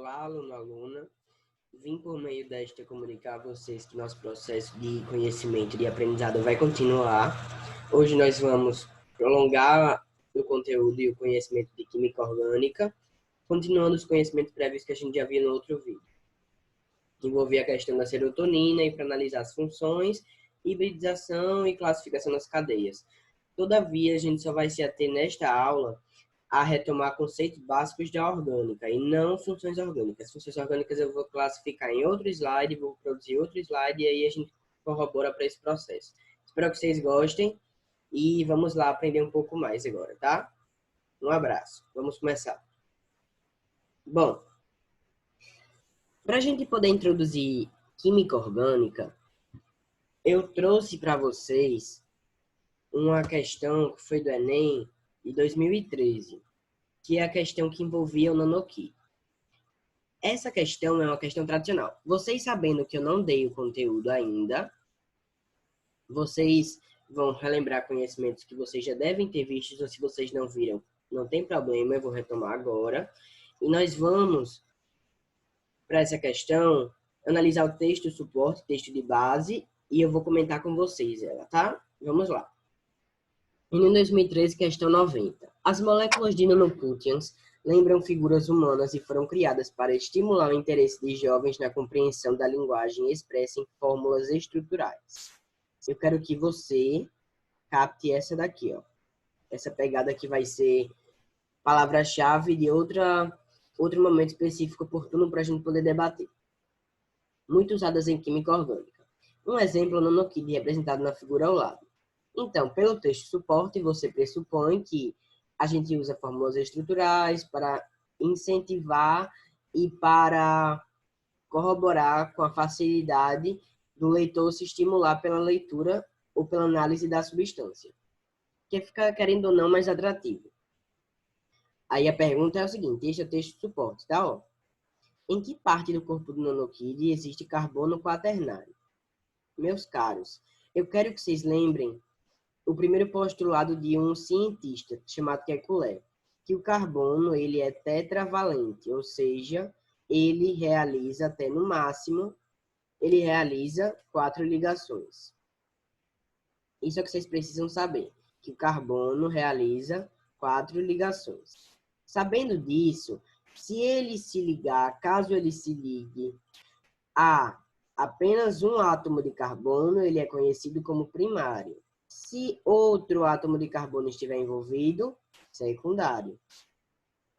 Olá, aluno, aluna. Vim por meio desta comunicar a vocês que nosso processo de conhecimento e de aprendizado vai continuar. Hoje nós vamos prolongar o conteúdo e o conhecimento de química orgânica, continuando os conhecimentos prévios que a gente já viu no outro vídeo. Envolver a questão da serotonina e para analisar as funções, hibridização e classificação das cadeias. Todavia, a gente só vai se ater nesta aula a retomar conceitos básicos da orgânica e não funções orgânicas. Funções orgânicas eu vou classificar em outro slide, vou produzir outro slide e aí a gente corrobora para esse processo. Espero que vocês gostem e vamos lá aprender um pouco mais agora, tá? Um abraço. Vamos começar. Bom, para a gente poder introduzir química orgânica, eu trouxe para vocês uma questão que foi do Enem de 2013, que é a questão que envolvia o nanokey. Essa questão é uma questão tradicional. Vocês sabendo que eu não dei o conteúdo ainda, vocês vão relembrar conhecimentos que vocês já devem ter visto, ou se vocês não viram, não tem problema, eu vou retomar agora. E nós vamos, para essa questão, analisar o texto suporte, texto de base, e eu vou comentar com vocês ela, tá? Vamos lá. Em 2013, questão 90. As moléculas de nanopróteons lembram figuras humanas e foram criadas para estimular o interesse de jovens na compreensão da linguagem expressa em fórmulas estruturais. Eu quero que você capte essa daqui, ó. Essa pegada que vai ser palavra-chave de outro momento específico oportuno para a gente poder debater. Muito usadas em química orgânica. Um exemplo, o nanokey representado na figura ao lado. Então, pelo texto suporte, você pressupõe que a gente usa fórmulas estruturais para incentivar e para corroborar com a facilidade do leitor se estimular pela leitura ou pela análise da substância, que fica, querendo ou não, mais atrativo. Aí a pergunta é o seguinte, este é o texto suporte, tá? Ó. Em que parte do corpo do nanokey existe carbono quaternário? Meus caros, eu quero que vocês lembrem o primeiro postulado de um cientista chamado Kekulé, que o carbono ele é tetravalente, ou seja, ele realiza até no máximo, ele realiza 4 ligações. Isso é o que vocês precisam saber, que o carbono realiza 4 ligações. Sabendo disso, se ele se ligar, caso ele se ligue a apenas um átomo de carbono, ele é conhecido como primário. Se outro átomo de carbono estiver envolvido, secundário.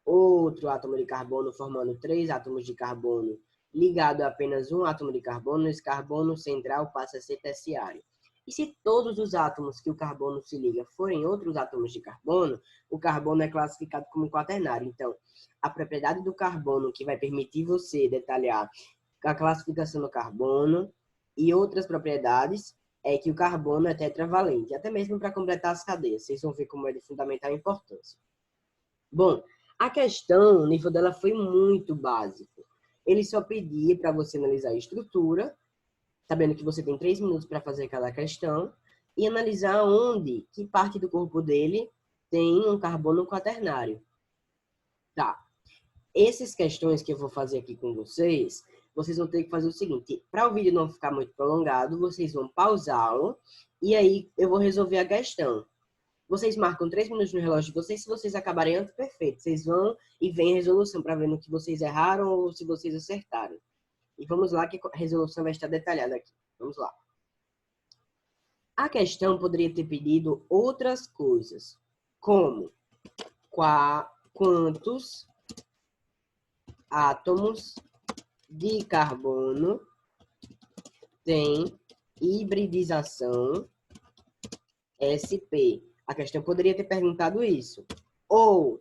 Outro átomo de carbono formando 3 átomos de carbono ligado a apenas um átomo de carbono, esse carbono central passa a ser terciário. E se todos os átomos que o carbono se liga forem outros átomos de carbono, o carbono é classificado como quaternário. Então, a propriedade do carbono que vai permitir você detalhar a classificação do carbono e outras propriedades é que o carbono é tetravalente, até mesmo para completar as cadeias. Vocês vão ver como é de fundamental importância. Bom, a questão, o nível dela foi muito básico. Ele só pedia para você analisar a estrutura, sabendo que você tem 3 minutos para fazer cada questão, e analisar onde, que parte do corpo dele tem um carbono quaternário. Tá. Essas questões que eu vou fazer aqui com vocês, vocês vão ter que fazer o seguinte, para o vídeo não ficar muito prolongado, vocês vão pausá-lo e aí eu vou resolver a questão. Vocês marcam 3 minutos no relógio de vocês, se vocês acabarem antes, perfeito. Vocês vão e vem a resolução para ver no que vocês erraram ou se vocês acertaram. E vamos lá que a resolução vai estar detalhada aqui. Vamos lá. A questão poderia ter pedido outras coisas, como quantos átomos de carbono tem hibridização sp. A questão poderia ter perguntado isso. Ou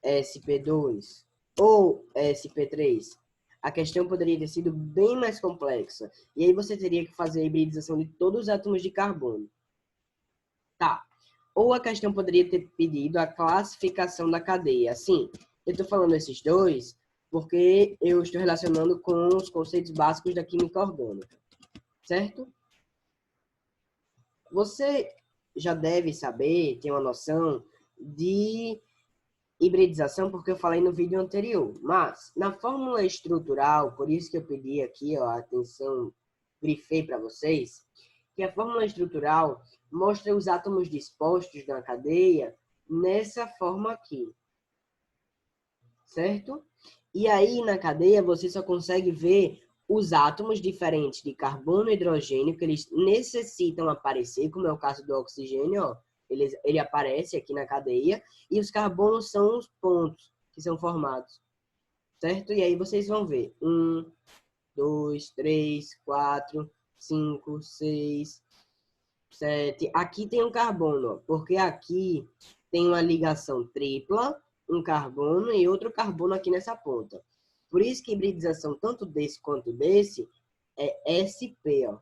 sp2, ou sp3. A questão poderia ter sido bem mais complexa. E aí você teria que fazer a hibridização de todos os átomos de carbono. Tá. Ou a questão poderia ter pedido a classificação da cadeia. Assim, eu estou falando esses dois porque eu estou relacionando com os conceitos básicos da química orgânica, certo? Você já deve saber, ter uma noção de hibridização porque eu falei no vídeo anterior. Mas, na fórmula estrutural, por isso que eu pedi aqui, ó, atenção, grifei para vocês, que a fórmula estrutural mostra os átomos dispostos na cadeia nessa forma aqui. Certo? E aí, na cadeia, você só consegue ver os átomos diferentes de carbono e hidrogênio, que eles necessitam aparecer, como é o caso do oxigênio, ó. Ele aparece aqui na cadeia, e os carbonos são os pontos que são formados, certo? E aí vocês vão ver, 1, 2, 3, 4, 5, 6, 7. Aqui tem um carbono, ó, porque aqui tem uma ligação tripla, um carbono e outro carbono aqui nessa ponta. Por isso que a hibridização tanto desse quanto desse é SP, ó.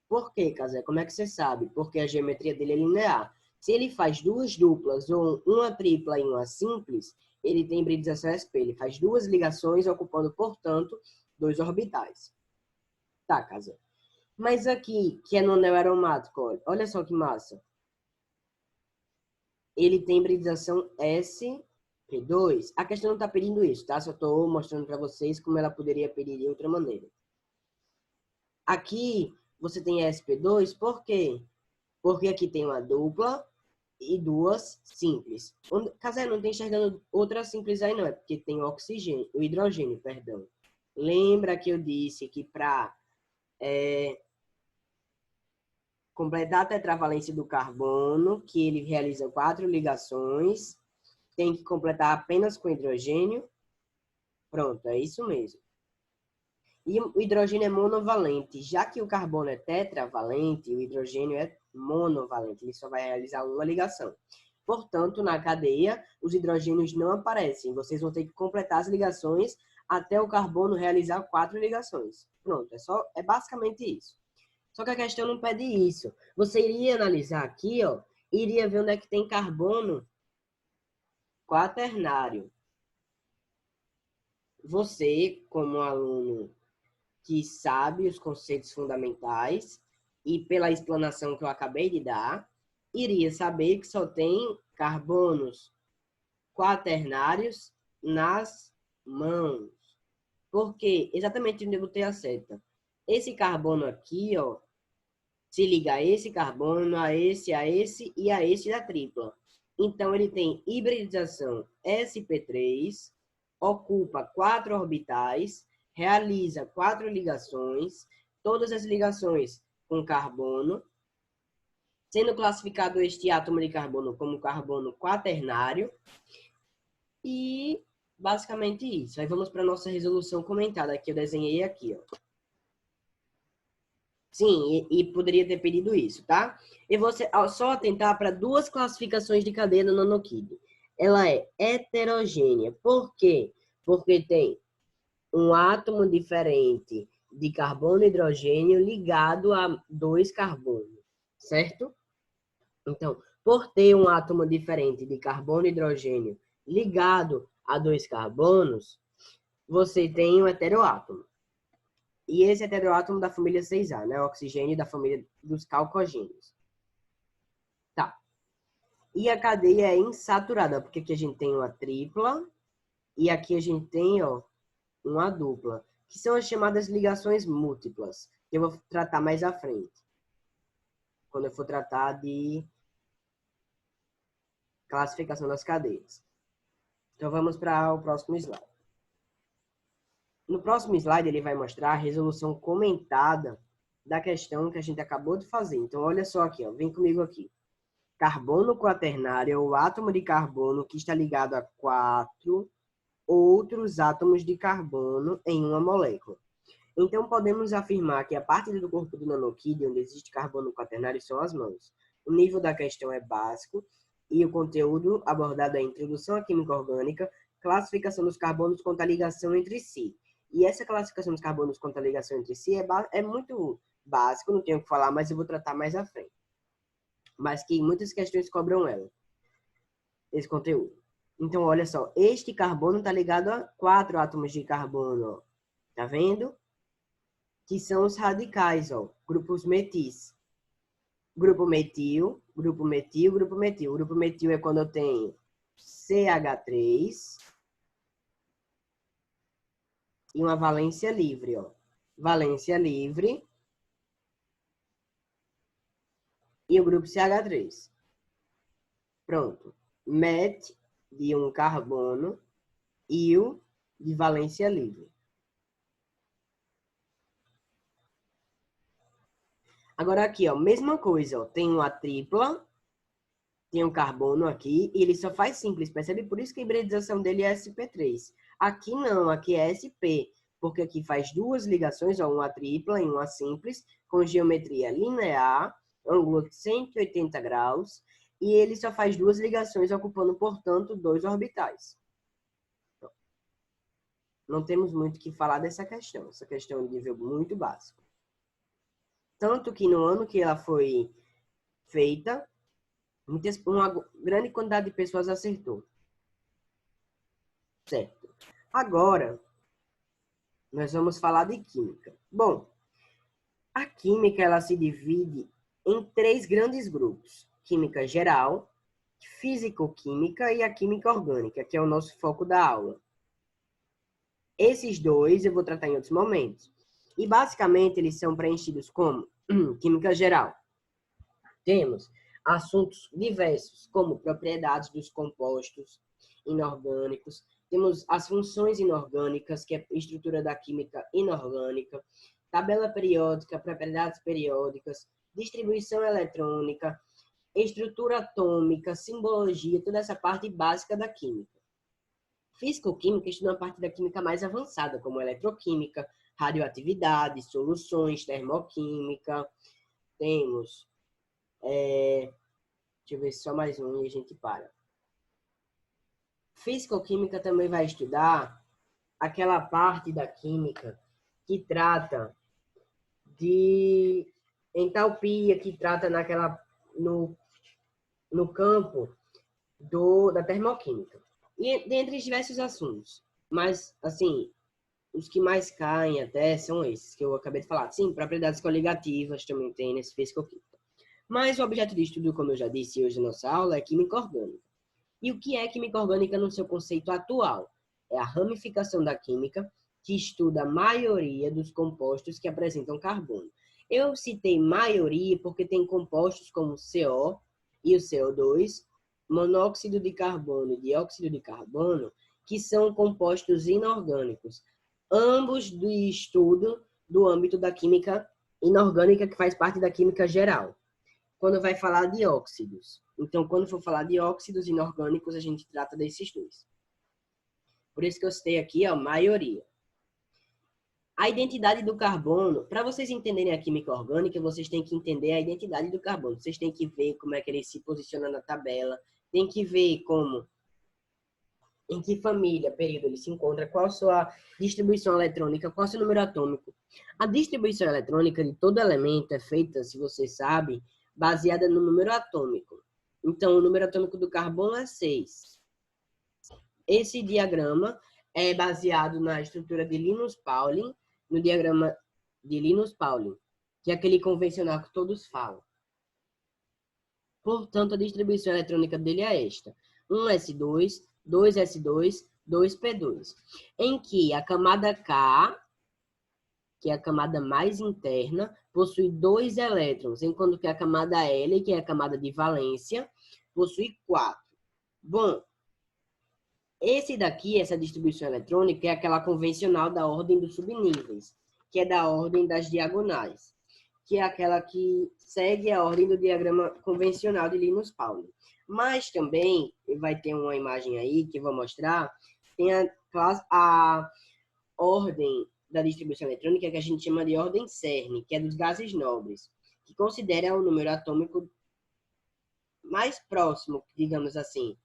Por quê, Casé? Como é que você sabe? Porque a geometria dele é linear. Se ele faz duas duplas ou uma tripla e uma simples, ele tem hibridização SP. Ele faz duas ligações ocupando, portanto, dois orbitais. Tá, Casé? Mas aqui, que é no anel aromático, olha só que massa. Ele tem hibridização sp2. A questão não está pedindo isso, tá? Só estou mostrando para vocês como ela poderia pedir de outra maneira. Aqui você tem sp2, por quê? Porque aqui tem uma dupla e duas simples. Casé, não tem enxergando outra simples aí não, é porque tem o oxigênio, o hidrogênio, perdão. Lembra que eu disse que para completar a tetravalência do carbono, que ele realiza 4 ligações, tem que completar apenas com hidrogênio. Pronto, é isso mesmo. E o hidrogênio é monovalente. Já que o carbono é tetravalente, o hidrogênio é monovalente. Ele só vai realizar uma ligação. Portanto, na cadeia, os hidrogênios não aparecem. Vocês vão ter que completar as ligações até o carbono realizar 4 ligações. Pronto, é basicamente isso. Só que a questão não pede isso. Você iria analisar aqui, ó, iria ver onde é que tem carbono quaternário. Você, como aluno que sabe os conceitos fundamentais e pela explanação que eu acabei de dar, iria saber que só tem carbonos quaternários nas mãos. Por quê? Exatamente onde eu botei a seta. Esse carbono aqui, ó, se liga a esse carbono, a esse e a esse da tripla. Então, ele tem hibridização sp3, ocupa 4 orbitais, realiza 4 ligações, todas as ligações com carbono, sendo classificado este átomo de carbono como carbono quaternário. E basicamente isso. Aí vamos para a nossa resolução comentada, que eu desenhei aqui, ó. Sim, e poderia ter pedido isso, tá? E você só atentar para duas classificações de cadeia do nanokid. Ela é heterogênea. Por quê? Porque tem um átomo diferente de carbono e hidrogênio ligado a 2 carbonos, certo? Então, por ter um átomo diferente de carbono e hidrogênio ligado a 2 carbonos, você tem um heteroátomo. E esse heteroátomo da família 6A, né? O oxigênio da família dos calcogênios. Tá. E a cadeia é insaturada, porque aqui a gente tem uma tripla e aqui a gente tem, ó, uma dupla, que são as chamadas ligações múltiplas, que eu vou tratar mais à frente, quando eu for tratar de classificação das cadeias. Então vamos para o próximo slide. No próximo slide ele vai mostrar a resolução comentada da questão que a gente acabou de fazer. Então olha só aqui, ó, vem comigo aqui. Carbono quaternário é o átomo de carbono que está ligado a 4 outros átomos de carbono em uma molécula. Então, podemos afirmar que a parte do corpo do nanokid onde existe carbono quaternário são as mãos. O nível da questão é básico e o conteúdo abordado é a introdução à química orgânica, classificação dos carbonos quanto à ligação entre si. E essa classificação dos carbonos quanto à ligação entre si é muito básico, não tenho o que falar, mas eu vou tratar mais à frente. Mas que muitas questões cobram ela, esse conteúdo. Então, olha só, este carbono está ligado a 4 átomos de carbono, ó. Tá vendo? Que são os radicais, ó, grupos metis. Grupo metil, grupo metil, grupo metil. Grupo metil é quando eu tenho CH3 e uma valência livre, ó. Valência livre e o grupo CH3. Pronto. MET de um carbono, íon de valência livre. Agora aqui, ó, mesma coisa, ó, tem uma tripla, tem um carbono aqui, e ele só faz simples, percebe? Por isso que a hibridização dele é sp3. Aqui não, aqui é sp, porque aqui faz duas ligações, ó, uma tripla e uma simples, com geometria linear, ângulo de 180 graus, e ele só faz duas ligações, ocupando, portanto, dois orbitais. Não temos muito o que falar dessa questão. Essa questão é de nível muito básico. Tanto que no ano que ela foi feita, uma grande quantidade de pessoas acertou. Certo. Agora, nós vamos falar de química. Bom, a química ela se divide em três grandes grupos. Química geral, físico-química e a química orgânica, que é o nosso foco da aula. Esses dois eu vou tratar em outros momentos. E, basicamente, eles são preenchidos como química geral. Temos assuntos diversos, como propriedades dos compostos inorgânicos. Temos as funções inorgânicas, que é a estrutura da química inorgânica. Tabela periódica, propriedades periódicas, distribuição eletrônica, estrutura atômica, simbologia, toda essa parte básica da química. Físico-química estuda uma parte da química mais avançada, como eletroquímica, radioatividade, soluções, termoquímica. Temos... deixa eu ver só mais um e a gente para. Físico-química também vai estudar aquela parte da química que trata de entalpia, que trata no campo da termoquímica. E dentre diversos assuntos. Mas, assim, os que mais caem até são esses que eu acabei de falar. Sim, propriedades coligativas também tem nesse físico-química. Mas o objeto de estudo, como eu já disse hoje na nossa aula, é química orgânica. E o que é química orgânica no seu conceito atual? É a ramificação da química que estuda a maioria dos compostos que apresentam carbono. Eu citei maioria porque tem compostos como o CO e o CO2, monóxido de carbono e dióxido de carbono, que são compostos inorgânicos, ambos do estudo do âmbito da química inorgânica, que faz parte da química geral. Quando vai falar de óxidos. Então, quando for falar de óxidos inorgânicos, a gente trata desses dois. Por isso que eu citei aqui a maioria. A identidade do carbono, para vocês entenderem a química orgânica, vocês têm que entender a identidade do carbono. Vocês têm que ver como é que ele se posiciona na tabela, tem que ver em que família, período ele se encontra, qual a sua distribuição eletrônica, qual o seu número atômico. A distribuição eletrônica de todo elemento é feita, se você sabe, baseada no número atômico. Então, o número atômico do carbono é 6. Esse diagrama é baseado na estrutura de Linus Pauling, no diagrama de Linus Pauling, que é aquele convencional que todos falam. Portanto, a distribuição eletrônica dele é esta. 1s2, 2s2, 2p2. Em que a camada K, que é a camada mais interna, possui 2 elétrons, enquanto que a camada L, que é a camada de valência, possui 4. Bom, esse daqui, essa distribuição eletrônica, é aquela convencional da ordem dos subníveis, que é da ordem das diagonais, que é aquela que segue a ordem do diagrama convencional de Linus Pauling. Mas também, vai ter uma imagem aí que eu vou mostrar, tem a ordem da distribuição eletrônica que a gente chama de ordem CERN, que é dos gases nobres, que considera o número atômico mais próximo, digamos assim,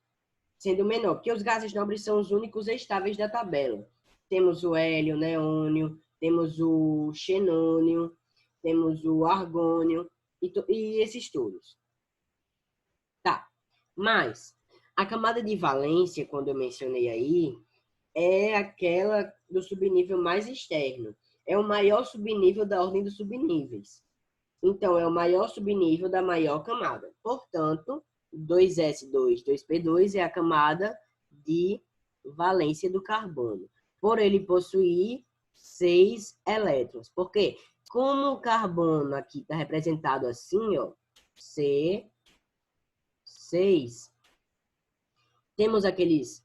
sendo menor, porque os gases nobres são os únicos estáveis da tabela. Temos o hélio, neônio, temos o xenônio, temos o argônio e esses todos. Tá, mas a camada de valência, quando eu mencionei aí, é aquela do subnível mais externo. É o maior subnível da ordem dos subníveis. Então, é o maior subnível da maior camada. Portanto, 2s2, 2p2 é a camada de valência do carbono. Por ele possuir 6 elétrons. Por quê? Como o carbono aqui está representado assim, ó, C6, temos aqueles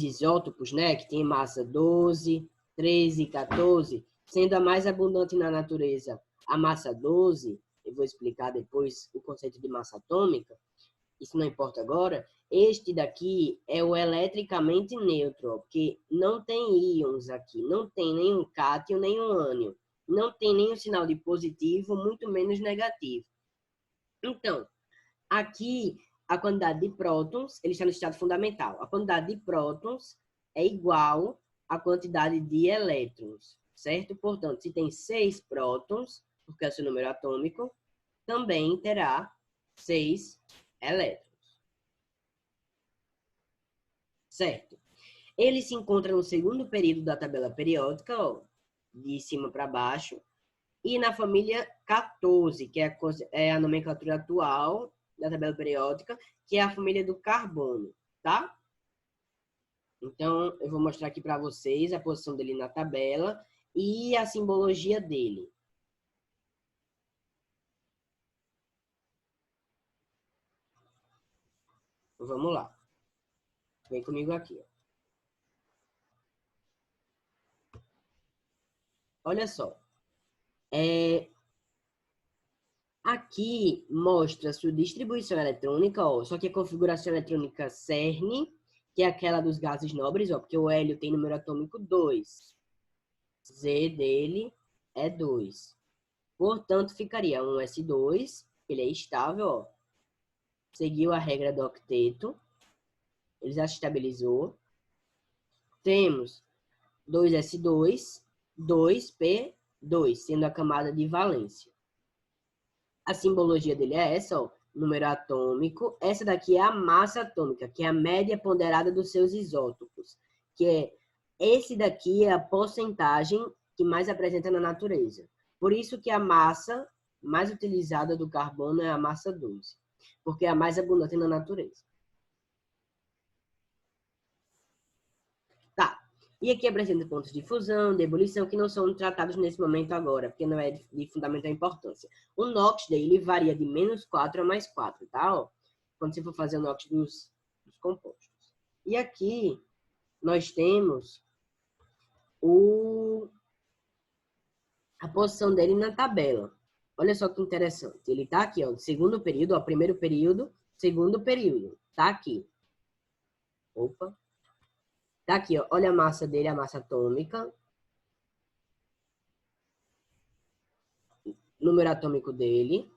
isótopos, né, que tem massa 12, 13, 14, sendo a mais abundante na natureza a massa 12, eu vou explicar depois o conceito de massa atômica, isso não importa agora. Este daqui é o eletricamente neutro, porque não tem íons aqui, não tem nenhum cátion, nenhum ânion, não tem nenhum sinal de positivo, muito menos negativo. Então, aqui, a quantidade de prótons, ele está no estado fundamental. A quantidade de prótons é igual à quantidade de elétrons, certo? Portanto, se tem 6 prótons, porque é o seu número atômico, também terá 6 elétrons. Certo? Ele se encontra no segundo período da tabela periódica, ó, de cima para baixo, e na família 14, que é a nomenclatura atual da tabela periódica, que é a família do carbono, tá? Então, eu vou mostrar aqui para vocês a posição dele na tabela e a simbologia dele. Vamos lá. Vem comigo aqui. Olha só. Aqui mostra a sua distribuição eletrônica, ó, só que a configuração eletrônica CERN, que é aquela dos gases nobres, ó, porque o hélio tem número atômico 2. Z dele é 2. Portanto, ficaria um S2, ele é estável, ó. Seguiu a regra do octeto, ele já se estabilizou. Temos 2S2, 2P2, sendo a camada de valência. A simbologia dele é essa, ó, número atômico. Essa daqui é a massa atômica, que é a média ponderada dos seus isótopos, que é esse daqui é a porcentagem que mais apresenta na natureza. Por isso que a massa mais utilizada do carbono é a massa 12, porque é a mais abundante na natureza. Tá. E aqui apresenta pontos de fusão, de ebulição, que não são tratados nesse momento agora, porque não é de fundamental importância. O NOx dele varia de -4 a +4, tá? Ó, quando você for fazer o NOx dos compostos. E aqui nós temos a posição dele na tabela. Olha só que interessante. Ele tá aqui, ó, segundo período, ó, primeiro período, segundo período. Tá aqui. Opa. Tá aqui, ó. Olha a massa dele, a massa atômica. Número atômico dele.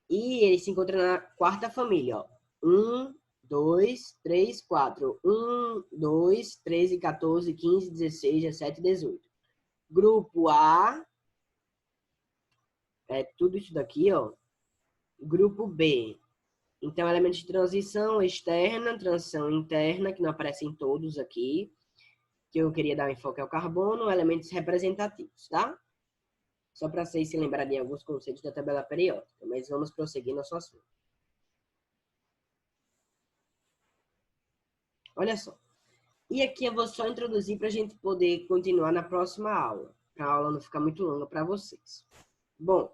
E ele se encontra na quarta família, ó. 1, 2, 3, 4. 1, 2, 13, 14, 15, 16, 17, 18. Grupo A é tudo isso daqui, ó. Grupo B. Então, elementos de transição externa, transição interna, que não aparecem todos aqui, que eu queria dar um enfoque ao carbono, elementos representativos, tá? Só para vocês se lembrarem de alguns conceitos da tabela periódica, mas vamos prosseguir nosso assunto. Olha só. E aqui eu vou só introduzir para a gente poder continuar na próxima aula, para a aula não ficar muito longa para vocês. Bom,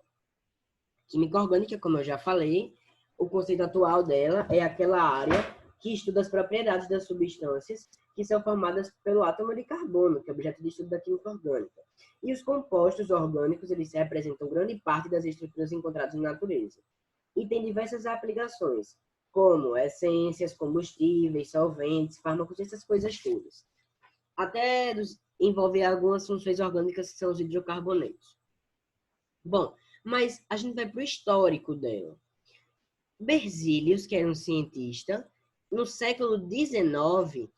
química orgânica, como eu já falei, o conceito atual dela é aquela área que estuda as propriedades das substâncias que são formadas pelo átomo de carbono, que é objeto de estudo da química orgânica. E os compostos orgânicos, eles representam grande parte das estruturas encontradas na natureza. E tem diversas aplicações, como essências, combustíveis, solventes, fármacos, essas coisas todas. Até envolver algumas funções orgânicas que são os hidrocarbonetos. Bom, mas a gente vai para o histórico dela. Berzelius, que era um cientista, no século XIX,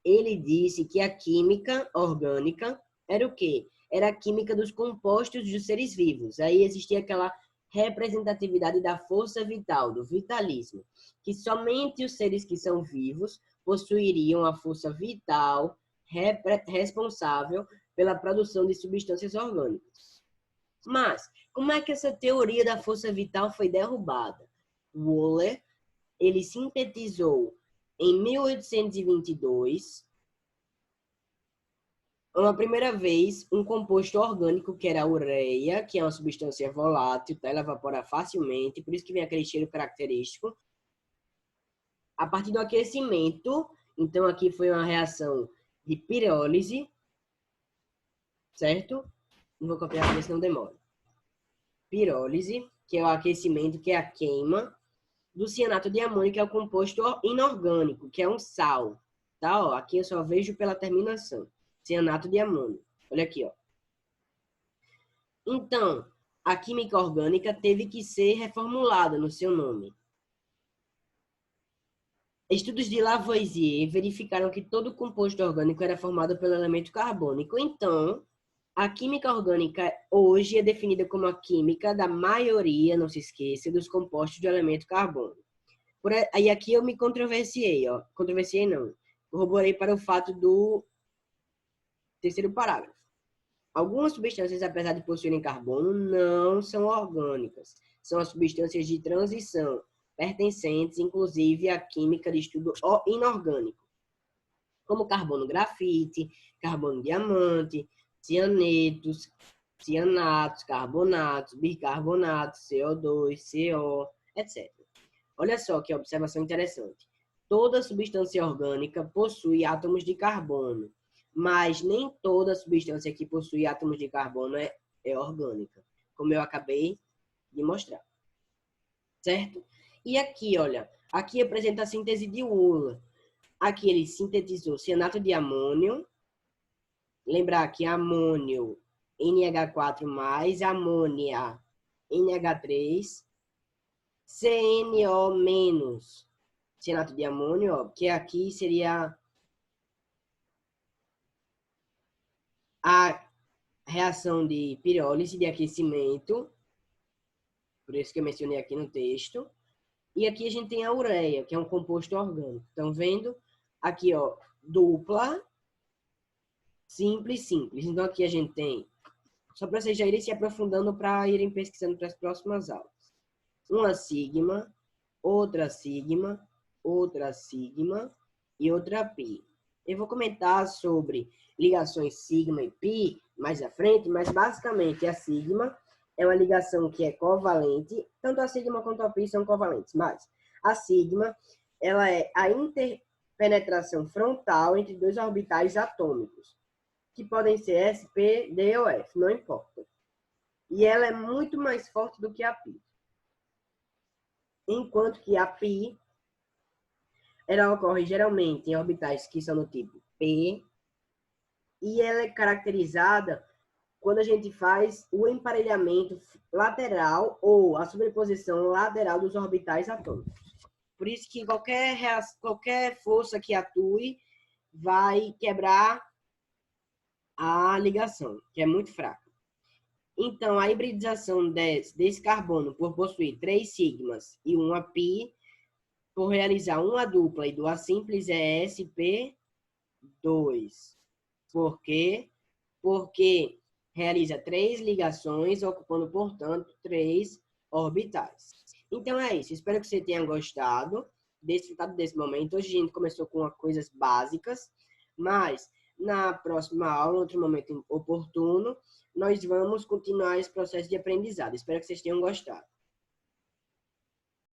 ele disse que a química orgânica era o quê? Era a química dos compostos dos seres vivos. Aí existia aquela representatividade da força vital, do vitalismo, que somente os seres que são vivos possuiriam a força vital responsável pela produção de substâncias orgânicas. Mas, como é que essa teoria da força vital foi derrubada? Wöhler ele sintetizou em 1822, uma primeira vez, um composto orgânico que era a ureia, que é uma substância volátil, tá? Ela evapora facilmente, por isso que vem aquele cheiro característico. A partir do aquecimento, então aqui foi uma reação de pirólise, certo? Não vou copiar porque senão demora. Pirólise, que é o aquecimento, que é a queima, do cianato de amônio, que é o composto inorgânico, que é um sal. Tá? Ó, aqui eu só vejo pela terminação. Cianato de amônio. Olha aqui, ó. Então, a química orgânica teve que ser reformulada no seu nome. Estudos de Lavoisier verificaram que todo composto orgânico era formado pelo elemento carbônico. Então, a química orgânica hoje é definida como a química da maioria, não se esqueça, dos compostos de elemento carbono. Aí aqui eu me controversiei, ó. Controversiei não. Corroborei para o fato do terceiro parágrafo. Algumas substâncias, apesar de possuírem carbono, não são orgânicas. São as substâncias de transição, pertencentes, inclusive, à química de estudo inorgânico, como carbono grafite, carbono diamante, cianetos, cianatos, carbonatos, bicarbonatos, CO2, CO, etc. Olha só que observação interessante. Toda substância orgânica possui átomos de carbono, mas nem toda substância que possui átomos de carbono é orgânica, como eu acabei de mostrar. Certo? E aqui, olha, aqui apresenta a síntese de Euler. Aqui ele sintetizou cianato de amônio. Lembrar que amônio NH4+, amônia NH3, CNO-, cianato de amônio, ó, que aqui seria a reação de pirólise, de aquecimento, por isso que eu mencionei aqui no texto. E aqui a gente tem a ureia, que é um composto orgânico. Estão vendo? Aqui, ó, dupla, simples, simples. Então aqui a gente tem, só para vocês já irem se aprofundando para irem pesquisando para as próximas aulas. Uma sigma, outra sigma, outra sigma e outra pi. Eu vou comentar sobre ligações sigma e pi mais à frente, mas basicamente a sigma é uma ligação que é covalente, tanto a sigma quanto a pi são covalentes, mas a sigma ela é a interpenetração frontal entre dois orbitais atômicos, que podem ser S, P, D ou F, não importa. E ela é muito mais forte do que a pi. Enquanto que a pi ela ocorre geralmente em orbitais que são do tipo P, e ela é caracterizada quando a gente faz o emparelhamento lateral ou a sobreposição lateral dos orbitais atômicos. Por isso que qualquer força que atue vai quebrar a ligação, que é muito fraca. Então, a hibridização desse carbono por possuir 3 sigmas e uma pi, por realizar uma dupla e duas simples, é sp2. Por quê? Porque realiza 3 ligações, ocupando, portanto, 3 orbitais. Então é isso. Espero que você tenha gostado, desfrutado desse momento. Hoje a gente começou com coisas básicas, mas na próxima aula, em outro momento oportuno, nós vamos continuar esse processo de aprendizado. Espero que vocês tenham gostado.